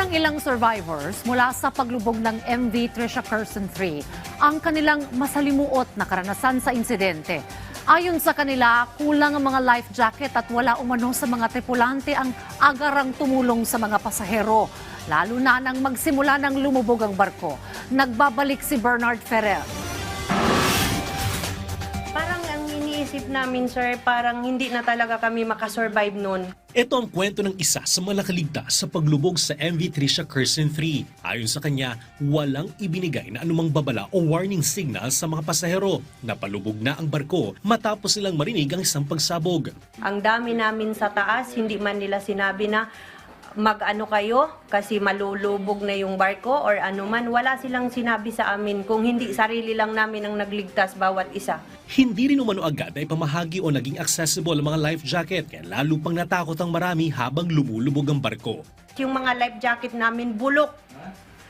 ng ilang survivors mula sa paglubog ng MV Trisha Carson 3 ang kanilang masalimuot na karanasan sa insidente. Ayon sa kanila, kulang ang mga life jacket at wala umano sa mga tripulante ang agarang tumulong sa mga pasahero, lalo na nang magsimula ng lumubog ang barko. Nagbabalik si Bernard Ferrer. Parang ang iniisip namin, sir, parang hindi na talaga kami makasurvive nun. Ito ang kwento ng isa sa mga nakaligtas sa paglubog sa MV Trisha Carson 3. Ayon sa kanya, walang ibinigay na anumang babala o warning signal sa mga pasahero na palubog na ang barko matapos silang marinig ang isang pagsabog. Ang dami namin sa taas, hindi man nila sinabi na mag-ano kayo kasi malulubog na yung barko or ano man. Wala silang sinabi sa amin kung hindi sarili lang namin ang nagligtas bawat isa. Hindi rin umano agad na ipamahagi o naging accessible ang mga life jacket kaya lalo pang natakot ang marami habang lumulubog ang barko. Yung mga life jacket namin bulok.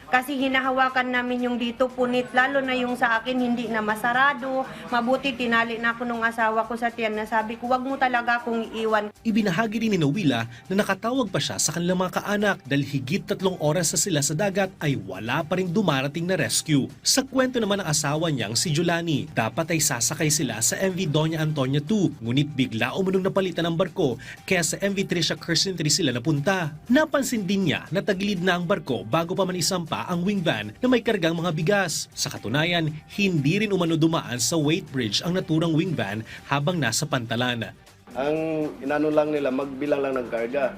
Kasi hinahawakan namin yung dito punit, lalo na yung sa akin hindi na masarado. Mabuti tinali na ako nung asawa ko sa tiyan na sabi ko, wag mo talaga akong iiwan. Ibinahagi din ni Nawila na nakatawag pa siya sa kanilang mga kaanak dahil higit 3 oras na sila sa dagat ay wala pa rin dumarating na rescue. Sa kwento naman ng asawa niyang si Julani, dapat ay sasakay sila sa MV Doña Antonia 2, ngunit bigla umunong napalitan ng barko kaya sa MV Trisha Carson 3 sila napunta. Napansin din niya na tagilid na ang barko bago pa man isampa ang wing van na may kargang mga bigas. Sa katunayan, hindi rin umano dumaan sa weight bridge ang naturang wing van habang nasa pantalan. Ang inano lang nila, magbilang lang ng karga.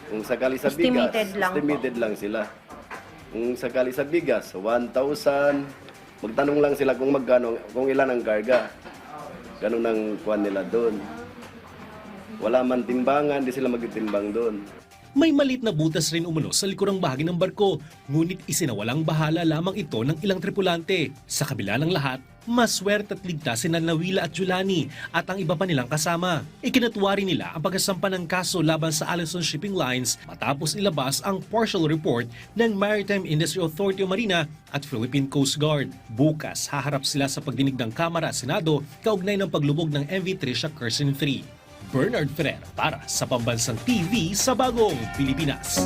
Kung sakali sa bigas, estimated lang sila. Kung sakali sa bigas, 1,000, magtanong lang sila kung magkano, kung ilan ang karga. Ganun ang kuwan nila doon. Wala man timbangan, di sila magtitimbang doon. May malit na butas rin umano sa likurang bahagi ng barko, ngunit isinawalang bahala lamang ito ng ilang tripulante. Sa kabila ng lahat, maswerte at ligtas sina Nawila at Julani at ang iba pa nilang kasama. Ikinatuwa rin nila ang pagkasampa ng kaso laban sa Allison Shipping Lines matapos ilabas ang partial report ng Maritime Industry Authority o Marina at Philippine Coast Guard. Bukas, haharap sila sa pagdinig ng Kamara at Senado kaugnay ng paglubog ng MV Trisha Carson 3. Bernard Ferrer para sa Pambansang TV sa Bagong Pilipinas.